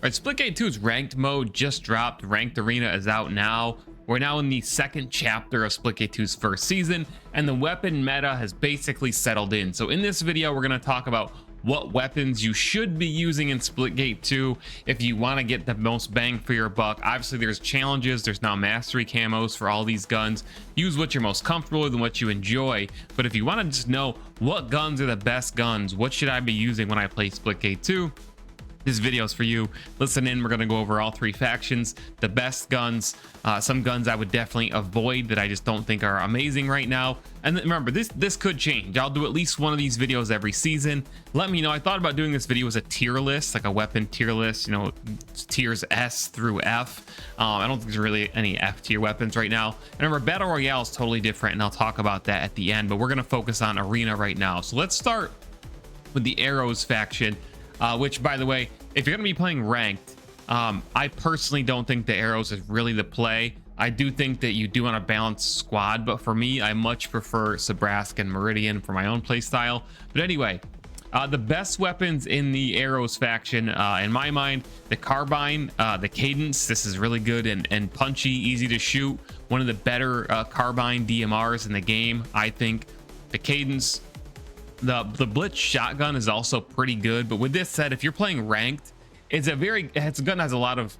Right, Splitgate 2's ranked mode just dropped. Ranked Arena is out now. We're now in the second chapter of Splitgate 2's first season, and the weapon meta has basically settled in. So in this video, we're going to talk about what weapons you should be using in Splitgate 2 if you want to get the most bang for your buck. Obviously, there's challenges. There's now mastery camos for all these guns. Use what you're most comfortable with and what you enjoy. But if you want to just know what guns are the best guns, what should I be using when I play Splitgate 2? This video is for you. Listen in. We're going to go over all three factions, the best guns, some guns I would definitely avoid that I just don't think are amazing right now. And remember, this could change. I'll do at least one of these videos every season. Let me know. I thought about doing this video as a tier list, like a weapon tier list, you know, tiers S through F. I don't think there's really any F tier weapons right now. And remember, Battle Royale is totally different, and I'll talk about that at the end, but we're going to focus on Arena right now. So let's start with the Arrows faction. Which, by the way, if you're going to be playing ranked, I personally don't think the Arrows is really the play. I do think that you do want a balanced squad, but for me, I much prefer Sabrask and Meridian for my own play style. But anyway, the best weapons in the Arrows faction, in my mind, the carbine, the cadence. This is really good and punchy, easy to shoot. One of the better carbine DMRs in the game, I think. The cadence. The blitz shotgun is also pretty good, but with this said, if you're playing ranked, it's a gun that has a lot of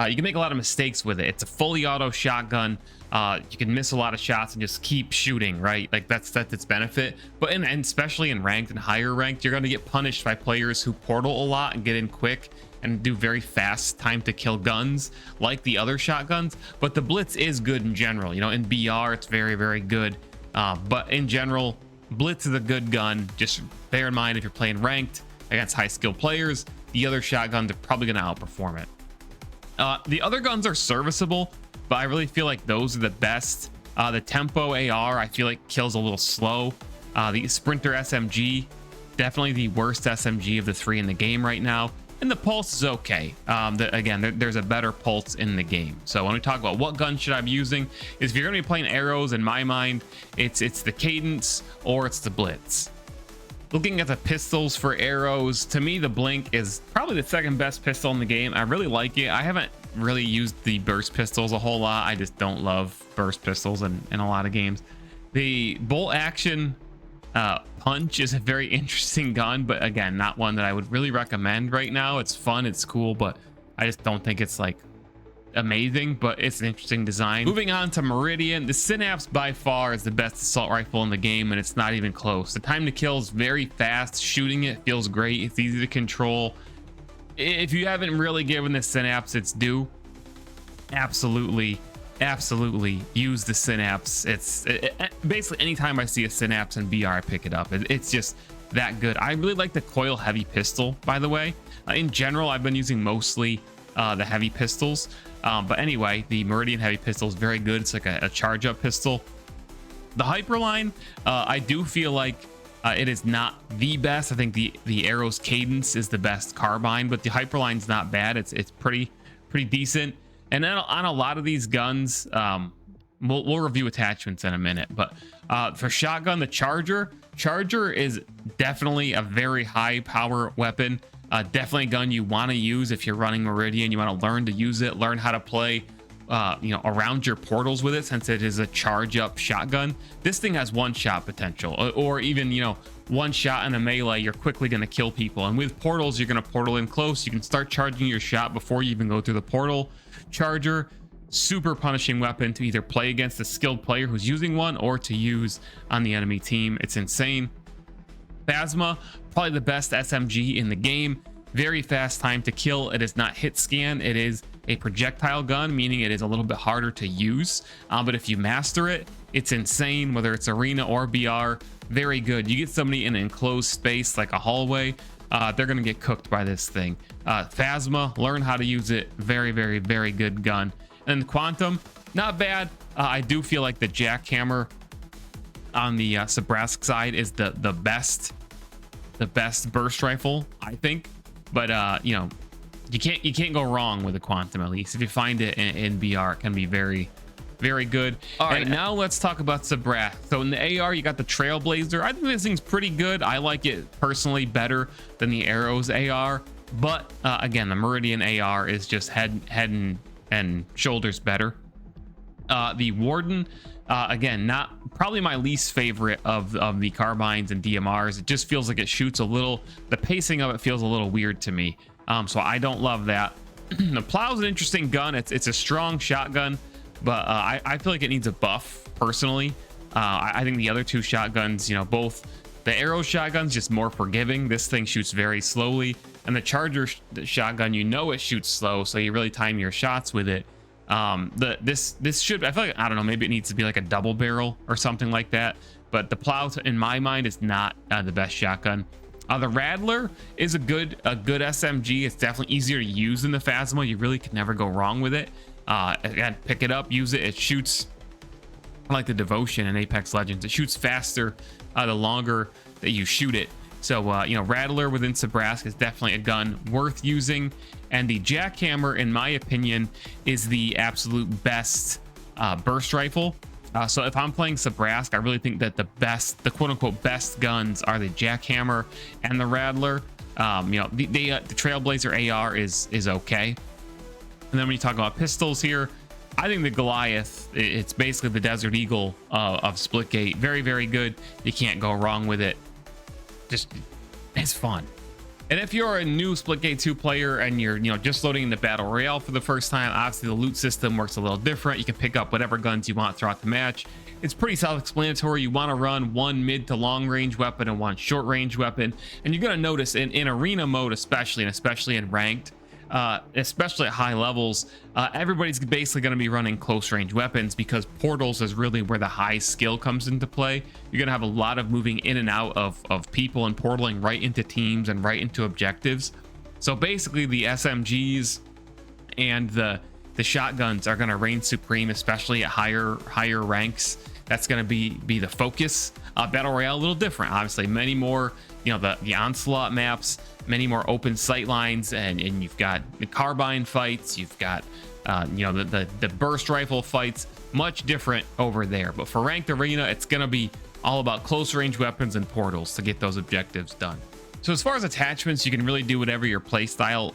you can make a lot of mistakes with it. It's a fully auto shotgun. You can miss a lot of shots and just keep shooting, right? Like that's its benefit. But and especially in ranked and higher ranked, you're going to get punished by players who portal a lot and get in quick and do very fast time to kill guns like the other shotguns. But the blitz is good in general. You know, in BR it's very good, but in general, blitz is a good gun. Just bear in mind, if you're playing ranked against high skill players, the other shotguns are probably going to outperform it. The other guns are serviceable, but I really feel like those are the best. The tempo AR I feel like kills a little slow. The sprinter SMG, definitely the worst SMG of the three in the game right now. And the pulse is okay. Again, there's a better pulse in the game. So when we talk about what gun should I be using, is if you're going to be playing Arrows, in my mind, it's the cadence or it's the blitz. Looking at the pistols for Arrows, to me, the Blink is probably the second best pistol in the game. I really like it. I haven't really used the burst pistols a whole lot. I just don't love burst pistols in a lot of games. The bolt action punch is a very interesting gun, but again, not one that I would really recommend right now. It's fun, it's cool, but I just don't think it's like amazing, but it's an interesting design. Moving on to Meridian, the Synapse by far is the best assault rifle in the game, and it's not even close. The time to kill is very fast. Shooting it feels great. It's easy to control. If you haven't really given the Synapse its due, absolutely use the Synapse. Basically anytime I see a Synapse in BR, I pick it up. It's just that good. I really like the coil heavy pistol, by the way. In general, I've been using mostly the heavy pistols, but anyway, the Meridian heavy pistol is very good. It's like a charge up pistol. The Hyperline, I do feel like it is not the best. I think the Arrow's cadence is the best carbine, but the Hyperline's not bad. It's pretty decent. And then on a lot of these guns, we'll review attachments in a minute, but for shotgun, the Charger is definitely a very high power weapon. Definitely a gun you want to use if you're running Meridian. You want to learn to use it, learn how to play around your portals with it, since it is a charge up shotgun. This thing has one shot potential, or even one shot in a melee, you're quickly going to kill people. And with portals, you're going to portal in close. You can start charging your shot before you even go through the portal. Charger, super punishing weapon to either play against a skilled player who's using one or to use on the enemy team. It's insane. Phasma, probably the best SMG in the game. Very fast time to kill. It is not hit scan. It is a projectile gun, meaning it is a little bit harder to use. But if you master it, it's insane, whether it's Arena or BR. Very good. You get somebody in an enclosed space like a hallway, they're going to get cooked by this thing. Phasma, learn how to use it. Very good gun. And Quantum, not bad. I do feel like the jackhammer on the Sabrask side is the best burst rifle, I think. But you can't go wrong with a Quantum. At least if you find it in BR, it can be very good. All right, now let's talk about Sabrask. So in the AR, you got the Trailblazer. I think this thing's pretty good. I like it personally better than the Arrows AR. But again, the Meridian AR is just head and shoulders better. The Warden, again, not probably my least favorite of the carbines and DMRs. It just feels like it shoots a little, the pacing of it feels a little weird to me. So I don't love that. The Plow's an interesting gun. It's a strong shotgun, but I feel like it needs a buff personally. I think the other two shotguns, you know, both the arrow shotgun's just more forgiving. This thing shoots very slowly, and the Charger shotgun, you know, it shoots slow, so you really time your shots with it. This should, I feel like, I don't know, maybe it needs to be like a double barrel or something like that, but the Plow in my mind is not the best shotgun. The Rattler is a good SMG. It's definitely easier to use than the Phasma. You really can never go wrong with it. Again, pick it up, use it. It shoots like the Devotion in Apex Legends. It shoots faster the longer that you shoot it. So you know, Rattler within Sabrask is definitely a gun worth using, and the Jackhammer, in my opinion, is the absolute best burst rifle. So if I'm playing Sabrask, I really think that the quote-unquote best guns are the Jackhammer and the Rattler. You know, the Trailblazer AR is okay. And then when you talk about pistols here, I think the Goliath, it's basically the Desert Eagle of Splitgate. Very, very good. You can't go wrong with it. Just, it's fun. And if you're a new Splitgate 2 player and you're, you know, just loading into Battle Royale for the first time, obviously the loot system works a little different. You can pick up whatever guns you want throughout the match. It's pretty self-explanatory. You want to run one mid to long range weapon and one short range weapon. And you're going to notice in arena mode, especially, and especially in ranked, especially at high levels, everybody's basically going to be running close range weapons, because portals is really where the high skill comes into play. You're going to have a lot of moving in and out of people and portaling right into teams and right into objectives. So basically the SMGs and the shotguns are going to reign supreme, especially at higher ranks. That's going to be the focus. Battle Royale a little different, obviously. Many more, you know, the Onslaught maps, many more open sight lines, and you've got the carbine fights, you've got you know, the burst rifle fights, much different over there. But for ranked arena, it's going to be all about close range weapons and portals to get those objectives done. So as far as attachments, you can really do whatever your playstyle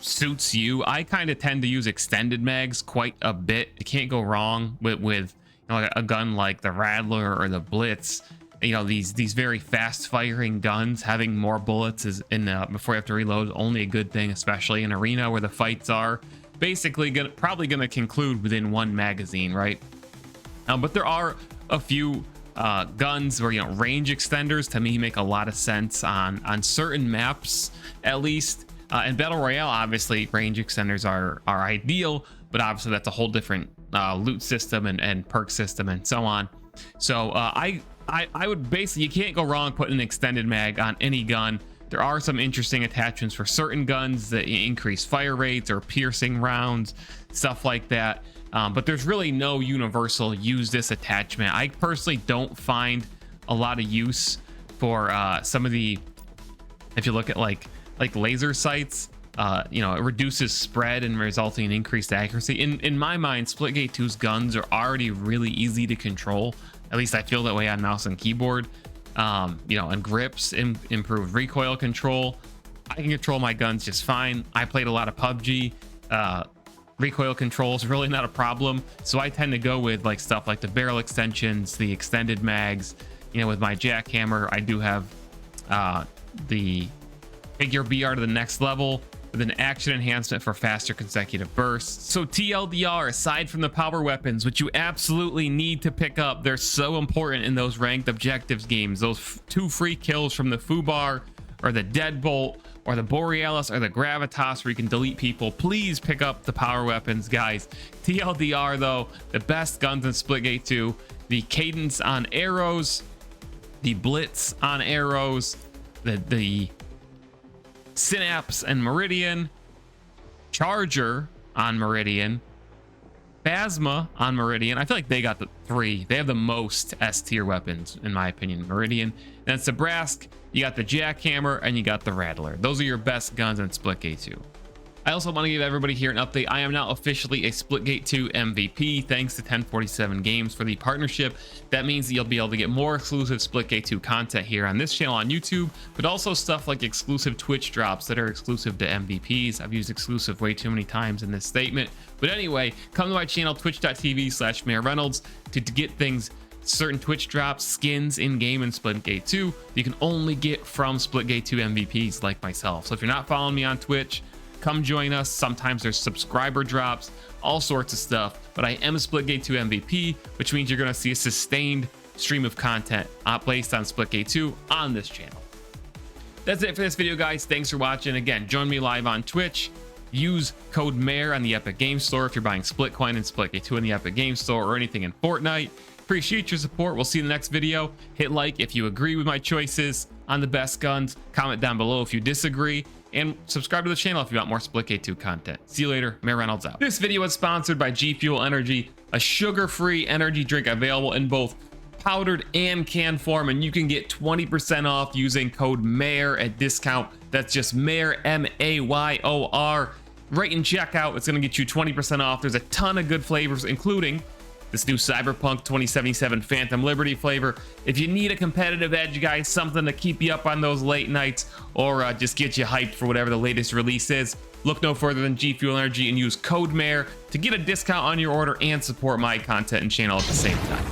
suits you. I kind of tend to use extended mags quite a bit. You can't go wrong with you know, a gun like the Rattler or the Blitz. You know, these very fast firing guns, having more bullets is before you have to reload, only a good thing, especially in arena where the fights are basically probably gonna conclude within one magazine, right? But there are a few guns where, you know, range extenders to me make a lot of sense on certain maps, at least. In Battle Royale, obviously range extenders are ideal, but obviously that's a whole different loot system and perk system and so on. So I would basically, you can't go wrong putting an extended mag on any gun. There are some interesting attachments for certain guns that increase fire rates or piercing rounds, stuff like that. But there's really no universal use this attachment. I personally don't find a lot of use for some of the, if you look at like laser sights, you know, it reduces spread and resulting in increased accuracy. In my mind, Splitgate 2's guns are already really easy to control. At least I feel that way on mouse and keyboard. You know, and grips, improved recoil control. I can control my guns just fine. I played a lot of PUBG. Recoil control is really not a problem. So I tend to go with like stuff like the barrel extensions, the extended mags. You know, with my Jackhammer, I do have the figure BR to the next level with an action enhancement for faster consecutive bursts. So TLDR, aside from the power weapons, which you absolutely need to pick up, they're so important in those ranked objectives games. Those 2 free kills from the Fubar or the Deadbolt or the Borealis or the Gravitas where you can delete people. Please pick up the power weapons, guys. TLDR though, the best guns in Splitgate 2, the cadence on arrows, the blitz on arrows, the Synapse and Meridian, Charger on Meridian, Phasma on Meridian. I feel like they got the 3. They have the most S tier weapons, in my opinion. Meridian. Then Sabrask, you got the Jackhammer, and you got the Rattler. Those are your best guns in Splitgate 2. I also want to give everybody here an update. I am now officially a Splitgate 2 MVP thanks to 1047 Games for the partnership. That means that you'll be able to get more exclusive Splitgate 2 content here on this channel on YouTube, but also stuff like exclusive Twitch drops that are exclusive to MVPs. I've used exclusive way too many times in this statement. But anyway, come to my channel, twitch.tv/Reynolds to get things, certain Twitch drops, skins in game in Splitgate 2 you can only get from Splitgate 2 MVPs like myself. So if you're not following me on Twitch, come join us. Sometimes there's subscriber drops, all sorts of stuff, but I am a Splitgate 2 MVP, which means you're going to see a sustained stream of content based on Splitgate 2 on this channel. That's it for this video, guys. Thanks for watching. Again, join me live on Twitch. Use code MARE on the Epic Games Store if you're buying Splitcoin and Splitgate 2 in the Epic Games Store or anything in Fortnite. Appreciate your support. We'll see you in the next video. Hit like if you agree with my choices on the best guns. Comment down below if you disagree. And subscribe to the channel if you want more Splitgate 2 content. See you later. Mayor Reynolds out. This video is sponsored by G Fuel Energy, a sugar-free energy drink available in both powdered and canned form, and you can get 20% off using code MAYOR at discount. That's just MAYOR, M-A-Y-O-R. Right in checkout, it's going to get you 20% off. There's a ton of good flavors, including this new Cyberpunk 2077 Phantom Liberty flavor. If you need a competitive edge, guys, something to keep you up on those late nights or just get you hyped for whatever the latest release is, look no further than G Fuel Energy and use code MAYOR to get a discount on your order and support my content and channel at the same time.